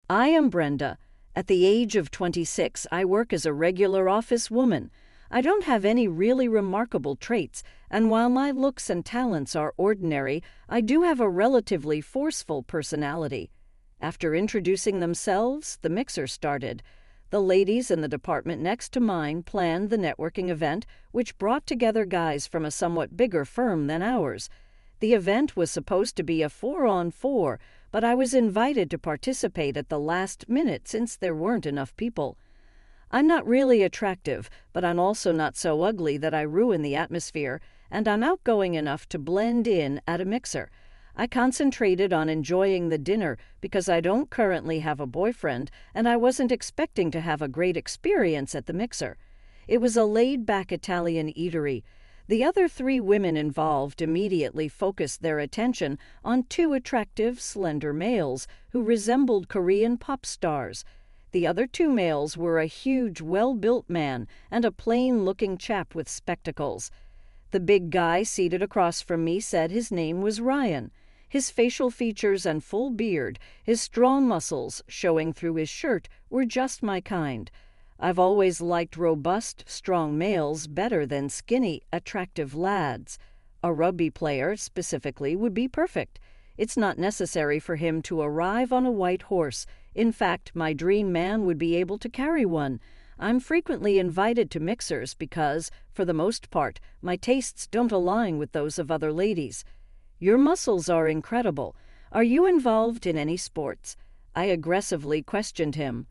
I am Brenda. At the age of 26, I work as a regular office woman. I don't have any really remarkable traits, and while my looks and talents are ordinary, I do have a relatively forceful personality. After introducing themselves, the mixer started. The ladies in the department next to mine planned the networking event, which brought together guys from a somewhat bigger firm than ours. The event was supposed to be a 4-on-4, but I was invited to participate at the last minute since there weren't enough people. I'm not really attractive, but I'm also not so ugly that I ruin the atmosphere, and I'm outgoing enough to blend in at a mixer. I concentrated on enjoying the dinner because I don't currently have a boyfriend, and I wasn't expecting to have a great experience at the mixer. It was a laid-back Italian eatery. The other 3 women involved immediately focused their attention on 2 attractive, slender males who resembled Korean pop stars. The other 2 males were a huge, well-built man and a plain-looking chap with spectacles. The big guy seated across from me said his name was Ryan. His facial features and full beard, his strong muscles showing through his shirt, were just my kind. I've always liked robust, strong males better than skinny, attractive lads. A rugby player, specifically, would be perfect. It's not necessary for him to arrive on a white horse. In fact, my dream man would be able to carry one. I'm frequently invited to mixers because, for the most part, my tastes don't align with those of other ladies. Your muscles are incredible. Are you involved in any sports? I aggressively questioned him.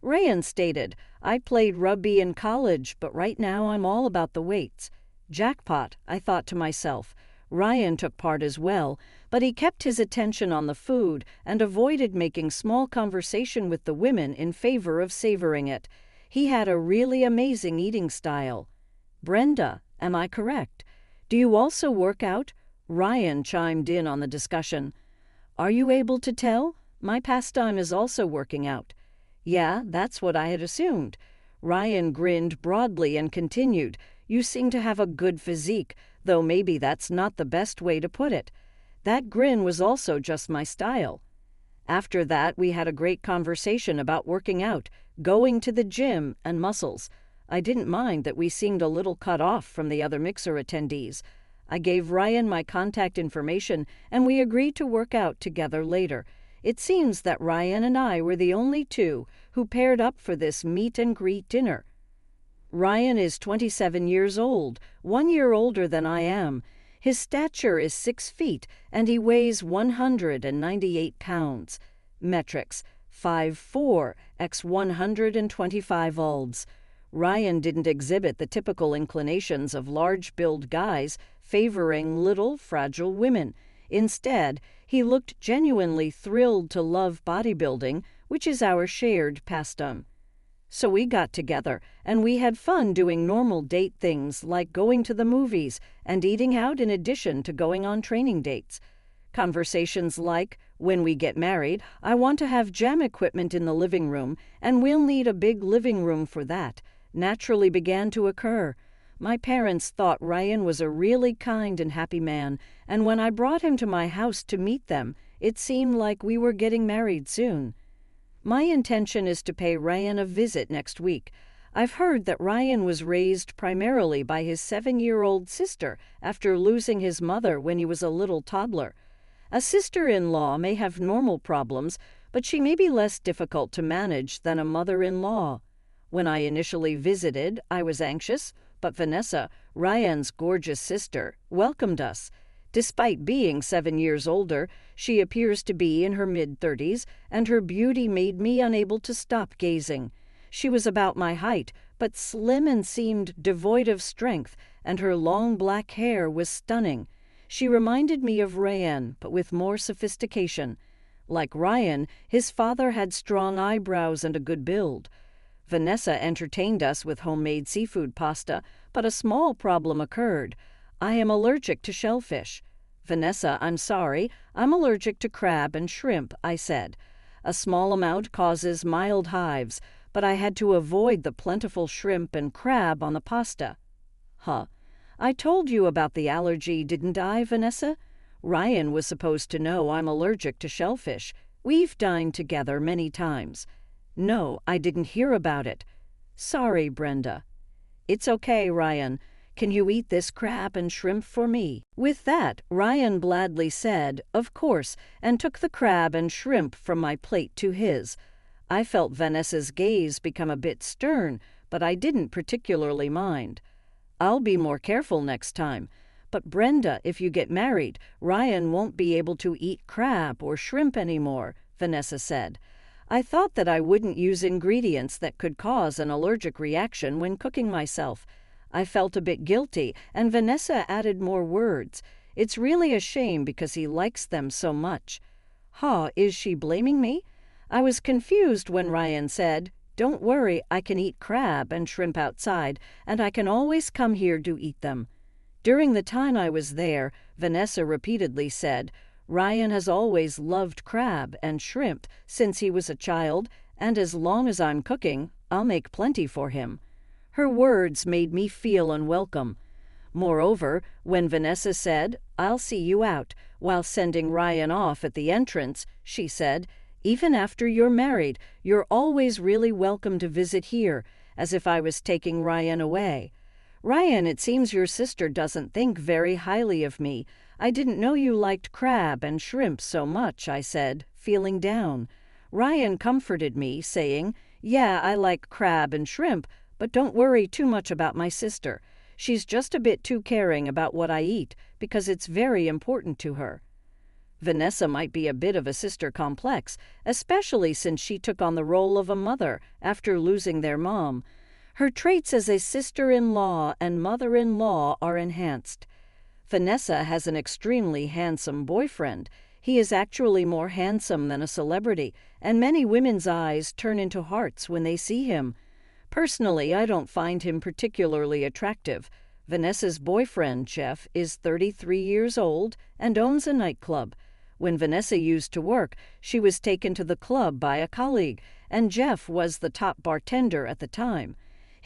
Ryan stated, I played rugby in college, but right now I'm all about the weights. Jackpot, I thought to myself. Ryan took part as well, but he kept his attention on the food and avoided making small conversation with the women in favor of savoring it. He had a really amazing eating style. Brenda, am I correct? Do you also work out? Ryan chimed in on the discussion. Are you able to tell? My pastime is also working out. Yeah, that's what I had assumed. Ryan grinned broadly and continued, You seem to have a good physique, though maybe that's not the best way to put it. That grin was also just my style. After that, we had a great conversation about working out, going to the gym, and muscles. I didn't mind that we seemed a little cut off from the other mixer attendees. I gave Ryan my contact information, and we agreed to work out together later. It seems that Ryan and I were the only 2 who paired up for this meet and greet dinner. Ryan is 27 years old, 1 year older than I am. His stature is 6 feet, and he weighs 198 pounds. Metrics, 5'4" x 125 ulbs. Ryan didn't exhibit the typical inclinations of large-build guys favoring little, fragile women. Instead, he looked genuinely thrilled to love bodybuilding, which is our shared pastime. So we got together, and we had fun doing normal date things like going to the movies and eating out in addition to going on training dates. Conversations like, when we get married, I want to have gym equipment in the living room, and we'll need a big living room for that, naturally began to occur. My parents thought Ryan was a really kind and happy man, and when I brought him to my house to meet them, it seemed like we were getting married soon. My intention is to pay Ryan a visit next week. I've heard that Ryan was raised primarily by his 7-year-old sister after losing his mother when he was a little toddler. A sister-in-law may have normal problems, but she may be less difficult to manage than a mother-in-law. When I initially visited, I was anxious, but Vanessa, Ryan's gorgeous sister, welcomed us. Despite being 7 years older, she appears to be in her mid-30s, and her beauty made me unable to stop gazing. She was about my height, but slim and seemed devoid of strength, and her long black hair was stunning. She reminded me of Ryan, but with more sophistication. Like Ryan, his father had strong eyebrows and a good build. Vanessa entertained us with homemade seafood pasta, but a small problem occurred. I am allergic to shellfish. Vanessa, I'm sorry, I'm allergic to crab and shrimp, I said. A small amount causes mild hives, but I had to avoid the plentiful shrimp and crab on the pasta. Huh. I told you about the allergy, didn't I, Vanessa? Ryan was supposed to know I'm allergic to shellfish. We've dined together many times. No, I didn't hear about it. Sorry, Brenda. It's okay, Ryan. Can you eat this crab and shrimp for me? With that, Ryan gladly said, of course, and took the crab and shrimp from my plate to his. I felt Vanessa's gaze become a bit stern, but I didn't particularly mind. I'll be more careful next time. But Brenda, if you get married, Ryan won't be able to eat crab or shrimp anymore, Vanessa said. I thought that I wouldn't use ingredients that could cause an allergic reaction when cooking myself. I felt a bit guilty, and Vanessa added more words. It's really a shame because he likes them so much. Is she blaming me? I was confused when Ryan said, Don't worry, I can eat crab and shrimp outside, and I can always come here to eat them. During the time I was there, Vanessa repeatedly said, Ryan has always loved crab and shrimp since he was a child, and as long as I'm cooking, I'll make plenty for him. Her words made me feel unwelcome. Moreover, when Vanessa said, I'll see you out, while sending Ryan off at the entrance, she said, Even after you're married, you're always really welcome to visit here, as if I was taking Ryan away. Ryan, it seems your sister doesn't think very highly of me. I didn't know you liked crab and shrimp so much, I said, feeling down. Ryan comforted me, saying, Yeah, I like crab and shrimp, but don't worry too much about my sister. She's just a bit too caring about what I eat, because it's very important to her. Vanessa might be a bit of a sister complex, especially since she took on the role of a mother after losing their mom. Her traits as a sister-in-law and mother-in-law are enhanced. Vanessa has an extremely handsome boyfriend. He is actually more handsome than a celebrity, and many women's eyes turn into hearts when they see him. Personally, I don't find him particularly attractive. Vanessa's boyfriend, Jeff, is 33 years old and owns a nightclub. When Vanessa used to work, she was taken to the club by a colleague, and Jeff was the top bartender at the time.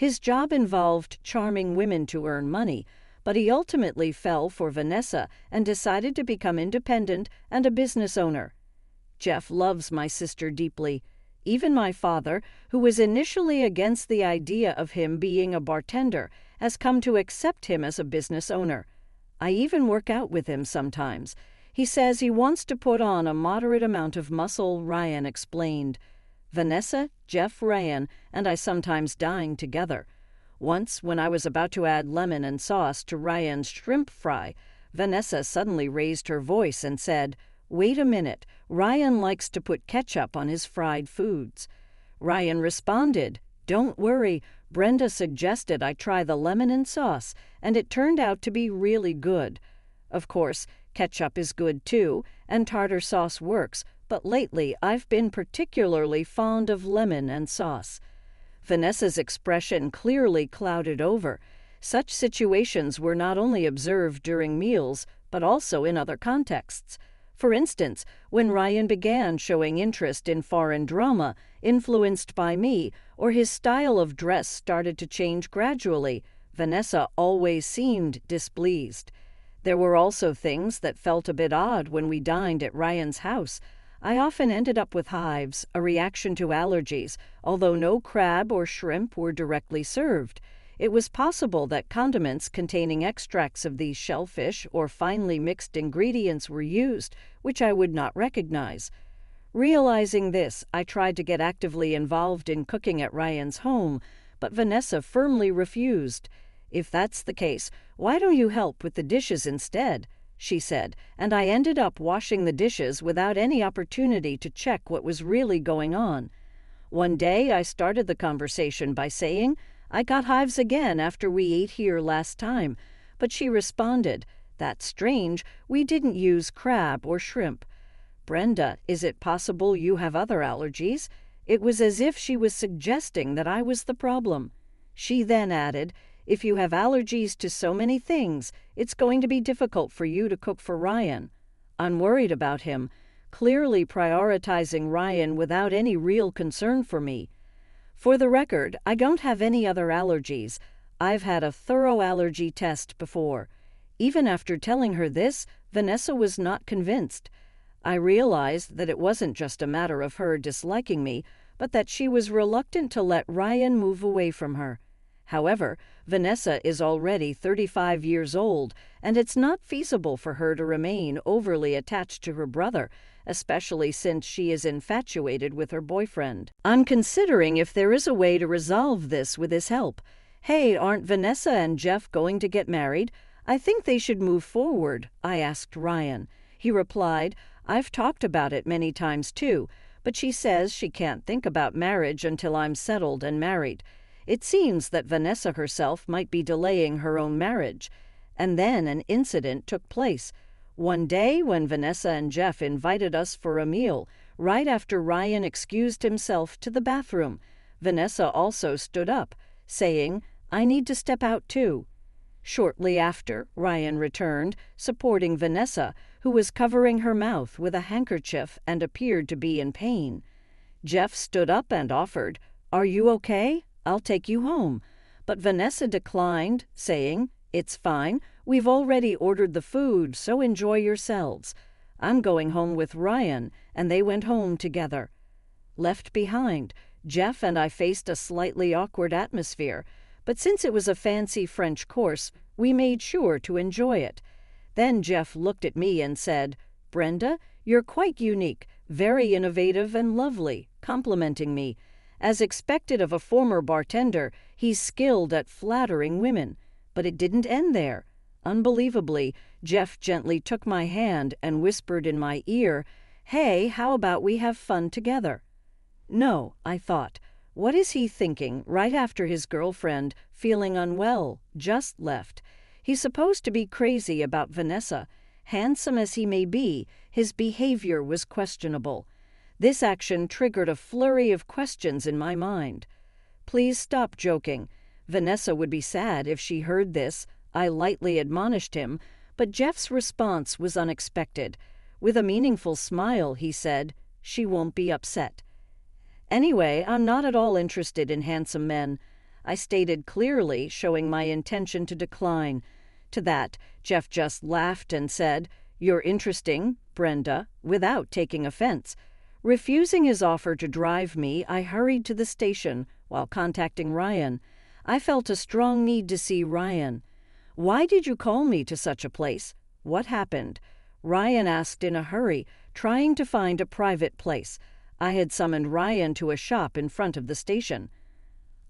His job involved charming women to earn money, but he ultimately fell for Vanessa and decided to become independent and a business owner. Jeff loves my sister deeply. Even my father, who was initially against the idea of him being a bartender, has come to accept him as a business owner. I even work out with him sometimes. He says he wants to put on a moderate amount of muscle, Ryan explained. Vanessa, Jeff, Ryan, and I sometimes dine together. Once, when I was about to add lemon and sauce to Ryan's shrimp fry, Vanessa suddenly raised her voice and said, Wait a minute, Ryan likes to put ketchup on his fried foods. Ryan responded, Don't worry, Brenda suggested I try the lemon and sauce, and it turned out to be really good. Of course, ketchup is good too, and tartar sauce works, but lately I've been particularly fond of lemon and sauce. Vanessa's expression clearly clouded over. Such situations were not only observed during meals, but also in other contexts. For instance, when Ryan began showing interest in foreign drama, influenced by me, or his style of dress started to change gradually, Vanessa always seemed displeased. There were also things that felt a bit odd when we dined at Ryan's house. I often ended up with hives, a reaction to allergies, although no crab or shrimp were directly served. It was possible that condiments containing extracts of these shellfish or finely mixed ingredients were used, which I would not recognize. Realizing this, I tried to get actively involved in cooking at Ryan's home, but Vanessa firmly refused. If that's the case, why don't you help with the dishes instead? She said, and I ended up washing the dishes without any opportunity to check what was really going on. One day I started the conversation by saying, I got hives again after we ate here last time, but she responded, That's strange, we didn't use crab or shrimp. Brenda, is it possible you have other allergies? It was as if she was suggesting that I was the problem. She then added, If you have allergies to so many things, it's going to be difficult for you to cook for Ryan. I'm worried about him, clearly prioritizing Ryan without any real concern for me. For the record, I don't have any other allergies. I've had a thorough allergy test before. Even after telling her this, Vanessa was not convinced. I realized that it wasn't just a matter of her disliking me, but that she was reluctant to let Ryan move away from her. However, Vanessa is already 35 years old, and it's not feasible for her to remain overly attached to her brother, especially since she is infatuated with her boyfriend. I'm considering if there is a way to resolve this with his help. Hey, aren't Vanessa and Jeff going to get married? I think they should move forward, I asked Ryan. He replied, I've talked about it many times too, but she says she can't think about marriage until I'm settled and married. It seems that Vanessa herself might be delaying her own marriage. And then an incident took place. One day when Vanessa and Jeff invited us for a meal, right after Ryan excused himself to the bathroom, Vanessa also stood up, saying, I need to step out too. Shortly after, Ryan returned, supporting Vanessa, who was covering her mouth with a handkerchief and appeared to be in pain. Jeff stood up and offered, Are you okay? I'll take you home. But Vanessa declined, saying, It's fine. We've already ordered the food, so enjoy yourselves. I'm going home with Ryan, and they went home together. Left behind, Jeff and I faced a slightly awkward atmosphere, but since it was a fancy French course, we made sure to enjoy it. Then Jeff looked at me and said, Brenda, you're quite unique, very innovative and lovely, complimenting me. As expected of a former bartender, he's skilled at flattering women. But it didn't end there. Unbelievably, Jeff gently took my hand and whispered in my ear, Hey, how about we have fun together? No, I thought. What is he thinking right after his girlfriend, feeling unwell, just left? He's supposed to be crazy about Vanessa. Handsome as he may be, his behavior was questionable. This action triggered a flurry of questions in my mind. Please stop joking. Vanessa would be sad if she heard this, I lightly admonished him, but Jeff's response was unexpected. With a meaningful smile, he said, She won't be upset. Anyway, I'm not at all interested in handsome men. I stated clearly, showing my intention to decline. To that, Jeff just laughed and said, You're interesting, Brenda, without taking offense. Refusing his offer to drive me, I hurried to the station while contacting Ryan. I felt a strong need to see Ryan. Why did you call me to such a place? What happened? Ryan asked in a hurry, trying to find a private place. I had summoned Ryan to a shop in front of the station.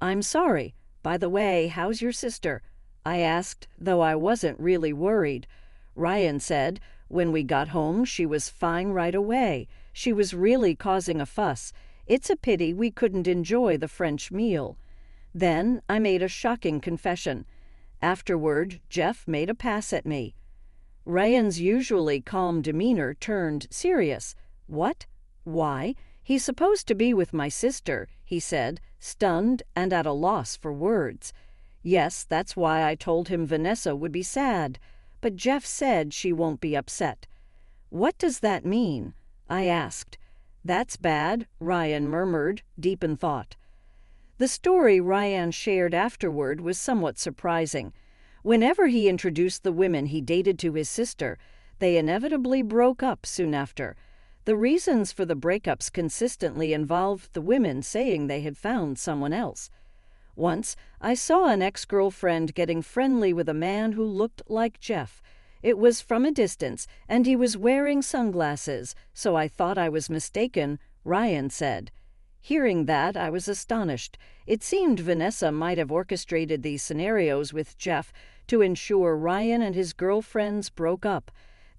I'm sorry. By the way, how's your sister? I asked, though I wasn't really worried. Ryan said, When we got home, she was fine right away. She was really causing a fuss. It's a pity we couldn't enjoy the French meal. Then I made a shocking confession. Afterward, Jeff made a pass at me. Ryan's usually calm demeanor turned serious. What? Why? He's supposed to be with my sister, he said, stunned and at a loss for words. Yes, that's why I told him Vanessa would be sad. But Jeff said she won't be upset. What does that mean? I asked. That's bad, Ryan murmured, deep in thought. The story Ryan shared afterward was somewhat surprising. Whenever he introduced the women he dated to his sister, they inevitably broke up soon after. The reasons for the breakups consistently involved the women saying they had found someone else. Once, I saw an ex-girlfriend getting friendly with a man who looked like Jeff. It was from a distance, and he was wearing sunglasses, so I thought I was mistaken, Ryan said. Hearing that, I was astonished. It seemed Vanessa might have orchestrated these scenarios with Jeff to ensure Ryan and his girlfriends broke up.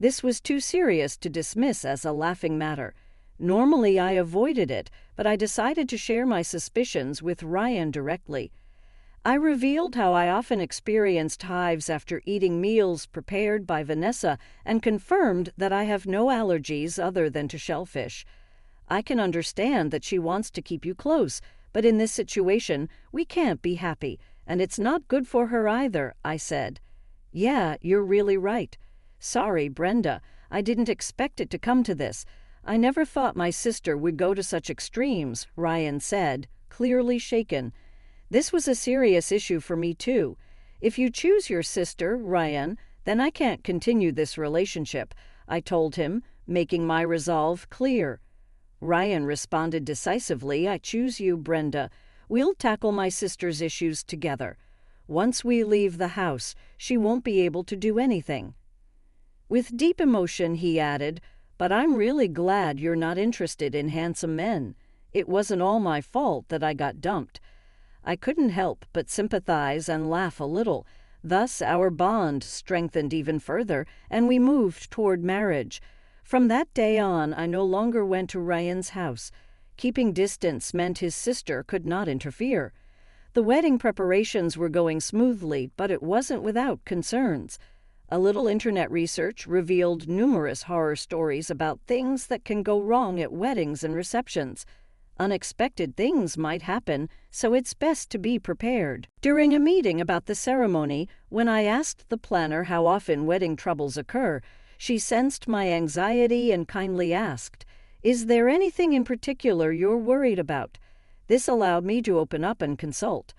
This was too serious to dismiss as a laughing matter. Normally I avoided it, but I decided to share my suspicions with Ryan directly. I revealed how I often experienced hives after eating meals prepared by Vanessa and confirmed that I have no allergies other than to shellfish. I can understand that she wants to keep you close, but in this situation, we can't be happy, and it's not good for her either, I said. Yeah, you're really right. Sorry, Brenda. I didn't expect it to come to this. I never thought my sister would go to such extremes, Ryan said, clearly shaken. This was a serious issue for me, too. If you choose your sister, Ryan, then I can't continue this relationship, I told him, making my resolve clear. Ryan responded decisively, "I choose you, Brenda. We'll tackle my sister's issues together. Once we leave the house, she won't be able to do anything." With deep emotion, he added, "But I'm really glad you're not interested in handsome men. It wasn't all my fault that I got dumped." I couldn't help but sympathize and laugh a little. Thus our bond strengthened even further, and we moved toward marriage. From that day on, I no longer went to Ryan's house. Keeping distance meant his sister could not interfere. The wedding preparations were going smoothly, but it wasn't without concerns. A little internet research revealed numerous horror stories about things that can go wrong at weddings and receptions. Unexpected things might happen, so it's best to be prepared. During a meeting about the ceremony, when I asked the planner how often wedding troubles occur, she sensed my anxiety and kindly asked, "Is there anything in particular you're worried about?" This allowed me to open up and consult.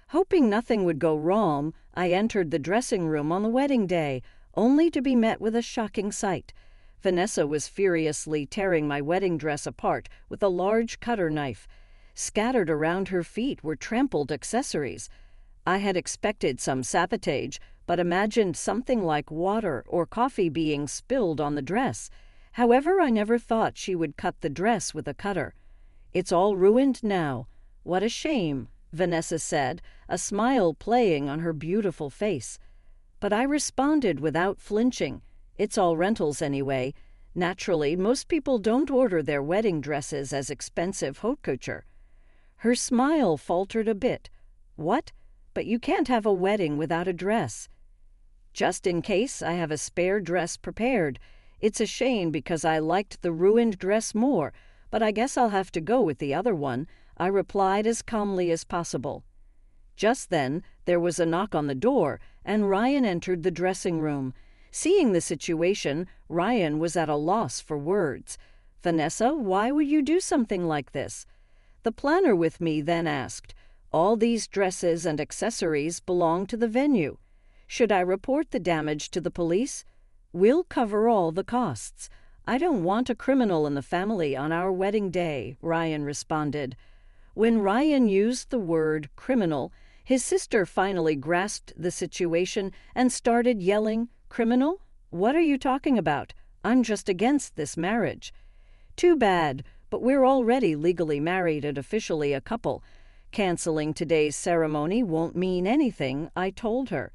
Hoping nothing would go wrong, I entered the dressing room on the wedding day, only to be met with a shocking sight. Vanessa was furiously tearing my wedding dress apart with a large cutter knife. Scattered around her feet were trampled accessories. I had expected some sabotage, but imagined something like water or coffee being spilled on the dress. However, I never thought she would cut the dress with a cutter. "It's all ruined now. What a shame," Vanessa said, a smile playing on her beautiful face. But I responded without flinching. "It's all rentals anyway. Naturally, most people don't order their wedding dresses as expensive haute couture." Her smile faltered a bit. "What? But you can't have a wedding without a dress." "Just in case, I have a spare dress prepared. It's a shame because I liked the ruined dress more, but I guess I'll have to go with the other one," I replied as calmly as possible. Just then, there was a knock on the door, and Ryan entered the dressing room. Seeing the situation, Ryan was at a loss for words. "Vanessa, why would you do something like this?" The planner with me then asked, "All these dresses and accessories belong to the venue. Should I report the damage to the police?" "We'll cover all the costs. I don't want a criminal in the family on our wedding day," Ryan responded. When Ryan used the word criminal, his sister finally grasped the situation and started yelling, "Criminal? What are you talking about? I'm just against this marriage." "Too bad, but we're already legally married and officially a couple. Canceling today's ceremony won't mean anything," I told her.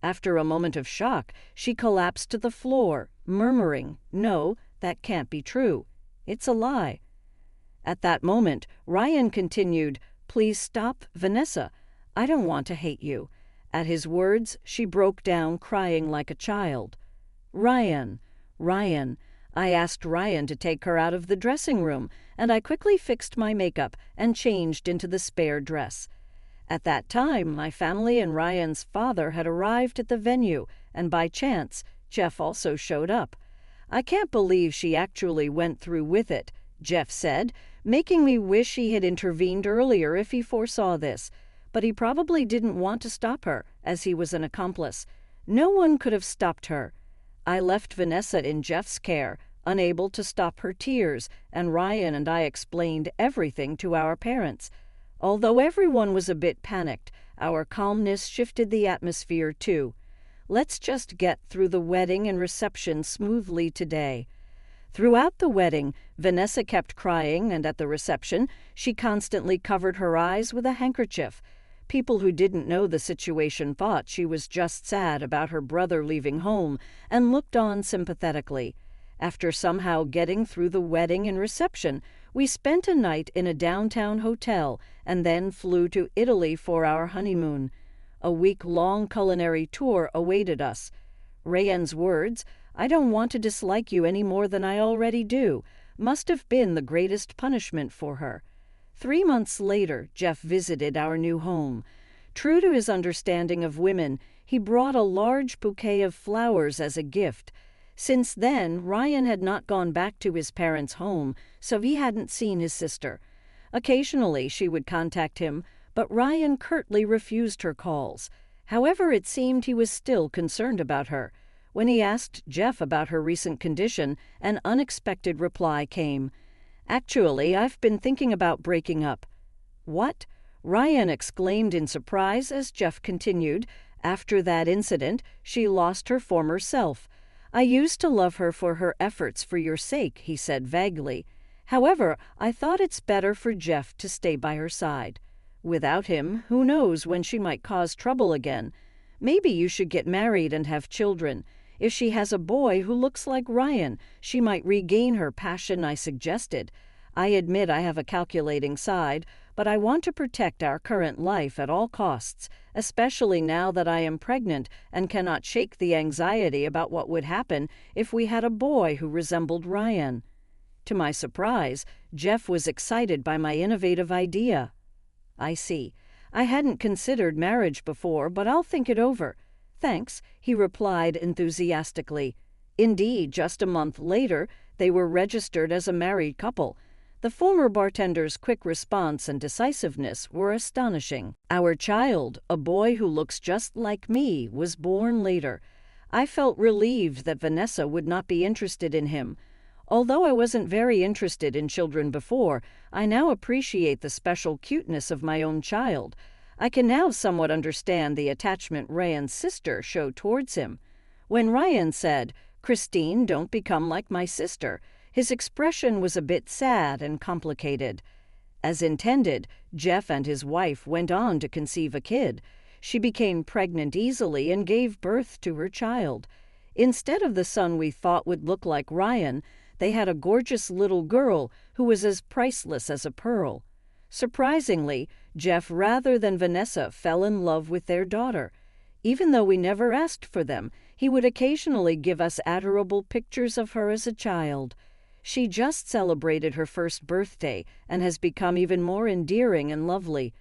After a moment of shock, she collapsed to the floor, murmuring, "No, that can't be true. It's a lie." At that moment, Ryan continued, "Please stop, Vanessa. I don't want to hate you." At his words, she broke down crying like a child. Ryan. I asked Ryan to take her out of the dressing room, and I quickly fixed my makeup and changed into the spare dress. At that time, my family and Ryan's father had arrived at the venue, and by chance, Jeff also showed up. "I can't believe she actually went through with it," Jeff said, making me wish he had intervened earlier if he foresaw this. But he probably didn't want to stop her, as he was an accomplice. No one could have stopped her. I left Vanessa in Jeff's care, unable to stop her tears, and Ryan and I explained everything to our parents. Although everyone was a bit panicked, our calmness shifted the atmosphere too. "Let's just get through the wedding and reception smoothly today." Throughout the wedding, Vanessa kept crying, and at the reception, she constantly covered her eyes with a handkerchief. People who didn't know the situation thought she was just sad about her brother leaving home and looked on sympathetically. After somehow getting through the wedding and reception, we spent a night in a downtown hotel and then flew to Italy for our honeymoon. A week-long culinary tour awaited us. Ryan's words, "I don't want to dislike you any more than I already do," must have been the greatest punishment for her. 3 months later, Jeff visited our new home. True to his understanding of women, he brought a large bouquet of flowers as a gift. Since then, Ryan had not gone back to his parents' home, so he hadn't seen his sister. Occasionally, she would contact him, but Ryan curtly refused her calls. However, it seemed he was still concerned about her. When he asked Jeff about her recent condition, an unexpected reply came. "Actually, I've been thinking about breaking up." "What?" Ryan exclaimed in surprise as Jeff continued. "After that incident, she lost her former self. I used to love her for her efforts for your sake," he said vaguely. "However, I thought it's better for Jeff to stay by her side. Without him, who knows when she might cause trouble again. Maybe you should get married and have children. If she has a boy who looks like Ryan, she might regain her passion," I suggested. "I admit I have a calculating side, but I want to protect our current life at all costs, especially now that I am pregnant and cannot shake the anxiety about what would happen if we had a boy who resembled Ryan." To my surprise, Jeff was excited by my innovative idea. "I see. I hadn't considered marriage before, but I'll think it over." "Thanks," he replied enthusiastically. Indeed, just a month later, they were registered as a married couple. The former bartender's quick response and decisiveness were astonishing. Our child, a boy who looks just like me, was born later. I felt relieved that Vanessa would not be interested in him. Although I wasn't very interested in children before, I now appreciate the special cuteness of my own child. I can now somewhat understand the attachment Ryan's sister showed towards him. When Ryan said, "Christine, don't become like my sister," his expression was a bit sad and complicated. As intended, Jeff and his wife went on to conceive a kid. She became pregnant easily and gave birth to her child. Instead of the son we thought would look like Ryan, they had a gorgeous little girl who was as priceless as a pearl. Surprisingly, Jeff, rather than Vanessa, fell in love with their daughter. Even though we never asked for them, he would occasionally give us adorable pictures of her as a child. She just celebrated her first birthday and has become even more endearing and lovely.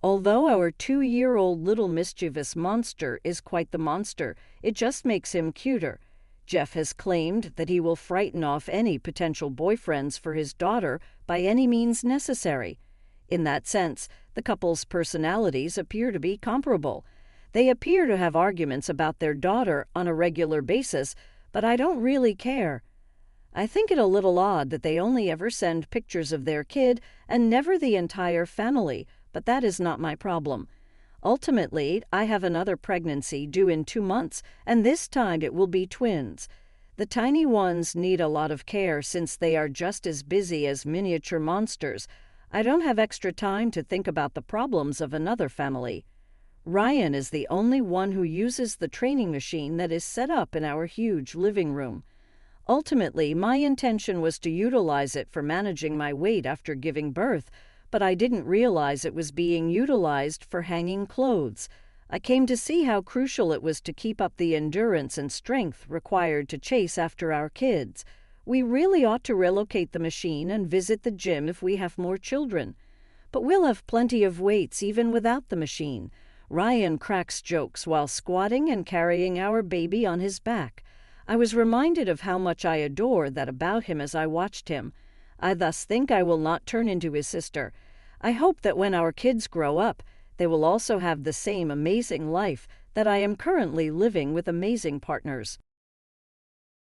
Although our 2-year-old little mischievous monster is quite the monster, it just makes him cuter. Jeff has claimed that he will frighten off any potential boyfriends for his daughter by any means necessary. In that sense, the couple's personalities appear to be comparable. They appear to have arguments about their daughter on a regular basis, but I don't really care. I think it a little odd that they only ever send pictures of their kid and never the entire family, but that is not my problem. Ultimately, I have another pregnancy due in 2 months, and this time it will be twins. The tiny ones need a lot of care since they are just as busy as miniature monsters. I don't have extra time to think about the problems of another family. Ryan is the only one who uses the training machine that is set up in our huge living room. Ultimately, my intention was to utilize it for managing my weight after giving birth, but I didn't realize it was being utilized for hanging clothes. I came to see how crucial it was to keep up the endurance and strength required to chase after our kids. We really ought to relocate the machine and visit the gym if we have more children. But we'll have plenty of weights even without the machine. Ryan cracks jokes while squatting and carrying our baby on his back. I was reminded of how much I adore that about him as I watched him. I thus think I will not turn into his sister. I hope that when our kids grow up, they will also have the same amazing life that I am currently living with amazing partners.